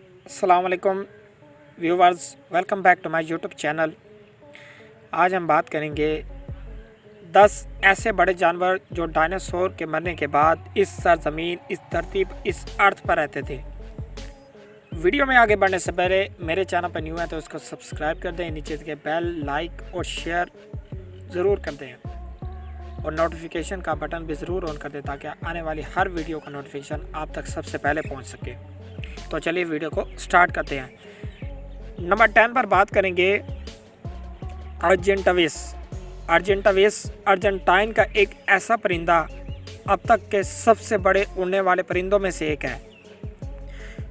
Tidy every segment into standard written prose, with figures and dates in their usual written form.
अस्सलाम वालेकुम viewers, welcome back to my YouTube channel. आज हम बात करेंगे 10 ऐसे बड़े जानवर जो डायनासोर के मरने के बाद इस सरजमीन, इस धरती, इस अर्थ पर रहते थे। वीडियो में आगे बढ़ने से पहले मेरे चैनल पर न्यू है तो उसको सब्सक्राइब कर दें, नीचे के बेल, लाइक और शेयर ज़रूर कर दें और नोटिफिकेशन का बटन भी ज़रूर ऑन कर दें ताकि आने वाली हर वीडियो का नोटिफिकेशन आप तक सबसे पहले पहुंच सके। तो चलिए वीडियो को स्टार्ट करते हैं। नंबर 10 पर बात करेंगे अर्जेंटाविस। अर्जेंटाइन का एक ऐसा परिंदा अब तक के सबसे बड़े उड़ने वाले परिंदों में से एक है,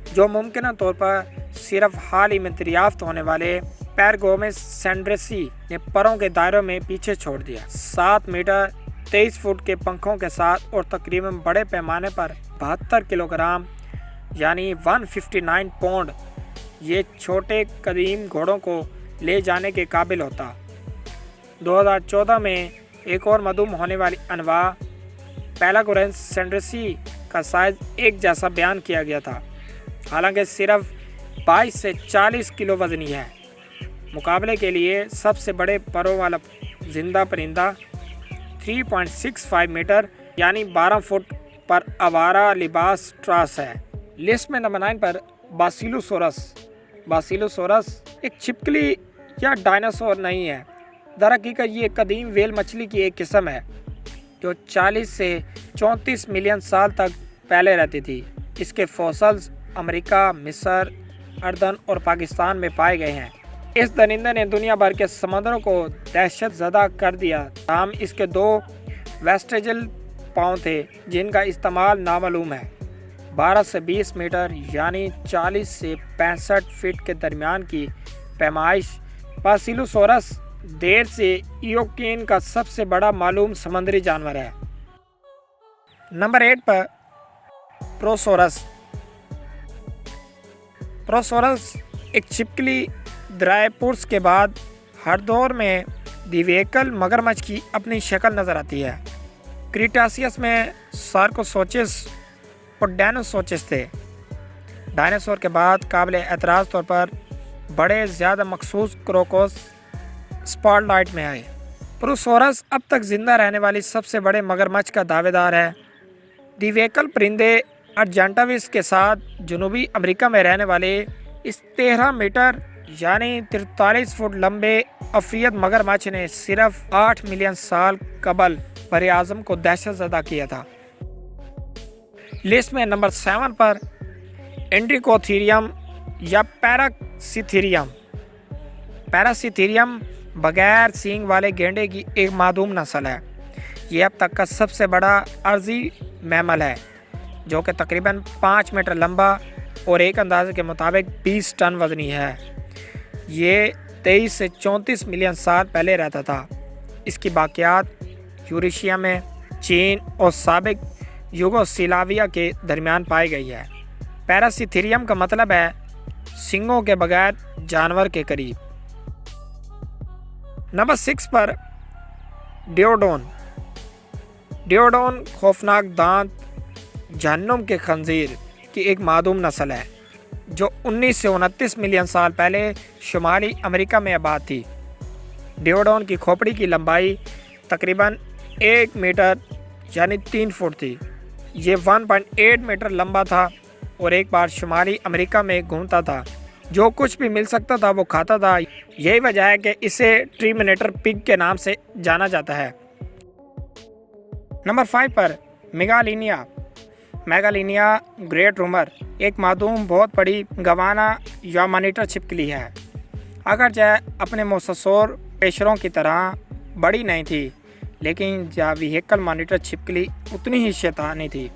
जो मुमकिन तौर पर सिर्फ हाल ही में दरियाफ्त होने वाले पैरगोमेस सैंड्रेसी ने परों के दायरों में पीछे छोड़ दिया। 7 मीटर 23 फुट के पंखों के साथ और तकरीबन बड़े पैमाने पर 72 किलोग्राम यानी 159 पौंड ये छोटे कदीम घोड़ों को ले जाने के काबिल होता। 2014 में एक और मदूम होने वाली अनवा पैलागोरेंस सैंड्रेसी का साइज एक जैसा बयान किया गया था, हालांकि सिर्फ 22 से 40 किलो वजनी है। मुकाबले के लिए सबसे बड़े परों वाला जिंदा परिंदा 3.65 मीटर यानी 12 फुट पर आवारा लिबास ट्रास है। लिस्ट में नंबर 9 पर बासिलोसोरस एक छिपकली या डायनासोर नहीं है। दरअकीकत ये कदीम वेल मछली की एक किस्म है जो 40 से 34 मिलियन साल तक पहले रहती थी। इसके फॉसल्स अमेरिका, मिस्र, अर्दन और पाकिस्तान में पाए गए हैं। इस दरिंदे ने दुनिया भर के समंदरों को दहशत ज़दा कर दिया। ताहम इसके 2 वेस्टिजल पाँव थे जिनका इस्तेमाल नामालूम है। 12 से 20 मीटर यानी 40 से 65 फीट के दरमियान की पैमाइश बासिलोसोरस देर से इयोकीन का सबसे बड़ा मालूम समुद्री जानवर है। नंबर 8 पर प्रोसोरस एक छिपकली ड्राइपुर्स के बाद हर दौर में दिवेकल मगरमच्छ की अपनी शक्ल नज़र आती है। क्रीटासियस में सार्कोसोचिस और डायनोसोचिस थे। डायनासोर के बाद काबिल एतराज़ तौर पर बड़े ज़्यादा मखसूस क्रोकोस स्पॉटलाइट में आए। प्रोसोरस अब तक ज़िंदा रहने वाली सबसे बड़े मगरमच्छ का दावेदार है। दिवेकल परिंदे अर्जेंटाविस के साथ जनूबी अमेरिका में रहने वाले इस 13 मीटर यानी 43 फुट लंबे अफ्रीयत मगरमच्छ ने सिर्फ 8 मिलियन साल कबल बर आज़म को दहशत ज़दा किया था। लिस्ट में नंबर 7 पर एंड्रिकोथीरियम या पैरासिथीरियम बगैर सींग वाले गेंडे की एक मादूम नस्ल है। ये अब तक का सबसे बड़ा अर्जी मैमल है जो कि तकरीबन 5 मीटर लंबा और एक अंदाजे के मुताबिक 20 टन वजनी है। ये 23 से 34 मिलियन साल पहले रहता था। इसकी बाकियात यूरेशिया में, चीन और साबिक यूगोस्लाविया के दरमियान पाई गई है। पैरासिथीरियम का मतलब है सींगों के बगैर जानवर के करीब। नंबर 6 पर डियोडोन खौफनाक दांत जहन्नुम के खंजीर की एक मादूम नस्ल है जो 19 से 29 मिलियन साल पहले शुमाली अमेरिका में आबाद थी। डियोडोन की खोपड़ी की लंबाई तकरीबन 1 मीटर यानी 3 फुट थी। ये 1.8 मीटर लंबा था और एक बार शुमाली अमेरिका में घूमता था। जो कुछ भी मिल सकता था वो खाता था। यही वजह है कि इसे टर्मिनेटर पिग के नाम से जाना जाता है। नंबर 5 पर मेगालिनिया ग्रेट रूमर एक मादूम बहुत बड़ी गवाना या मॉनिटर छिपकली है। अगर चाहे अपने मोसोर पेशरों की तरह बड़ी नहीं थी, लेकिन व्हीकल मॉनिटर छिपकली उतनी ही शैतानी थी।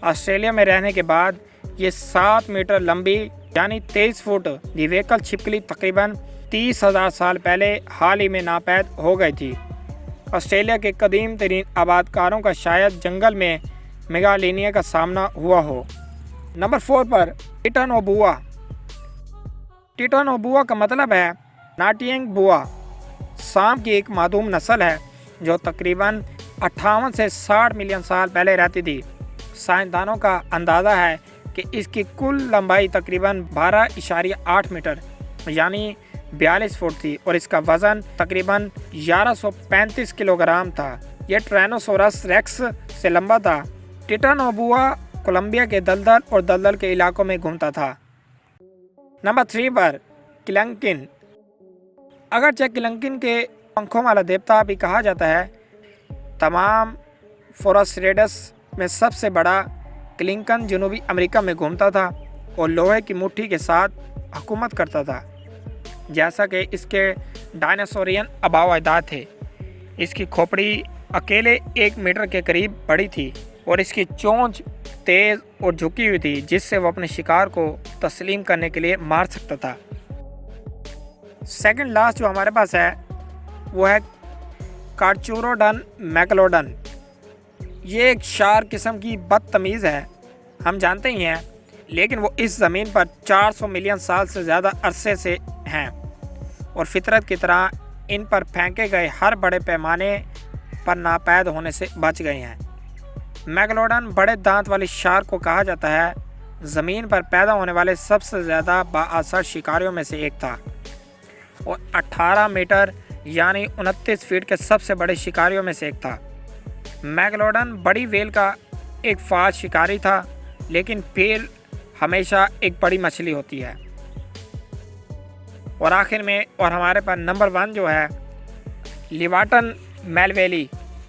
ऑस्ट्रेलिया में रहने के बाद ये 7 मीटर लंबी यानी 23 फुट दिवेकल छिपकली तकरीबन 30,000 साल पहले हाल ही में नापैद हो गई थी। ऑस्ट्रेलिया के कदीम तरीन आबादकारों का शायद जंगल में मेगालिनिया का सामना हुआ हो। नंबर 4 पर टिटानोबुआ का मतलब है नाटियंग बुआ। सांप की एक मादूम नस्ल है जो तकरीबन 58 से 60 मिलियन साल पहले रहती थी। साइंसदानों का अंदाज़ा है कि इसकी कुल लंबाई तकरीबन 12.8 मीटर यानी 42 फुट थी और इसका वज़न तकरीबन 1135 किलोग्राम था। यह ट्रायनोसोरस रेक्स से लंबा था। टिटानोबुआ कोलंबिया के दलदल और दलदल के इलाकों में घूमता था। नंबर 3 पर किलंकिन। अगरचे किलंकिन के पंखों वाला देवता भी कहा जाता है, तमाम फोरसरेडस में सबसे बड़ा किलंकन जनूबी अमेरिका में घूमता था और लोहे की मुट्ठी के साथ हुकूमत करता था। जैसा कि इसके डायनासोरियन आबाओ अजदाद थे। इसकी खोपड़ी अकेले 1 मीटर के करीब बड़ी थी और इसकी चोंच तेज़ और झुकी हुई थी, जिससे वो अपने शिकार को तस्लीम करने के लिए मार सकता था। सेकंड लास्ट जो हमारे पास है वो है कार्चुरोडन मैगलोडन। ये एक शार्क किस्म की बदतमीज़ है, हम जानते ही हैं, लेकिन वो इस ज़मीन पर 400 मिलियन साल से ज़्यादा अरसे से हैं और फितरत की तरह इन पर फेंके गए हर बड़े पैमाने पर नापैद होने से बच गए हैं। मैगलोडन बड़े दांत वाली शार्क को कहा जाता है। ज़मीन पर पैदा होने वाले सबसे ज़्यादा बाअसर शिकारियों में से एक था और 18 मीटर यानी 29 फीट के सबसे बड़े शिकारियों में से एक था। मैगलोडन बड़ी व्हेल का एक फाज शिकारी था, लेकिन व्हेल हमेशा एक बड़ी मछली होती है। और आखिर में और हमारे पास नंबर 1 जो है लिवाटन मेलवेली।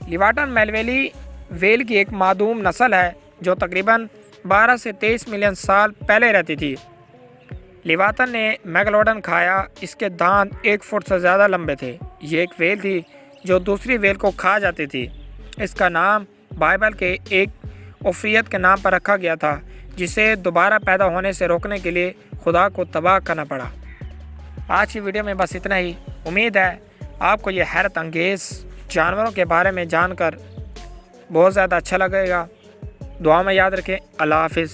लिवाटन मेलवेली व्हेल की एक मादूम नस्ल है जो तकरीबन 12 से 23 मिलियन साल पहले रहती थी। लिवाटन ने मैगलोडन खाया। इसके दांत 1 फुट से ज़्यादा लंबे थे। ये एक व्हेल थी जो दूसरी व्हेल को खा जाती थी। इसका नाम बाइबल के एक ओफियत के नाम पर रखा गया था, जिसे दोबारा पैदा होने से रोकने के लिए खुदा को तबाह करना पड़ा। आज की वीडियो में बस इतना ही। उम्मीद है आपको ये हैरत अंगेज़ जानवरों के बारे में जानकर बहुत ज़्यादा अच्छा लगेगा। दुआ में याद रखें। अल्लाह हाफिज़।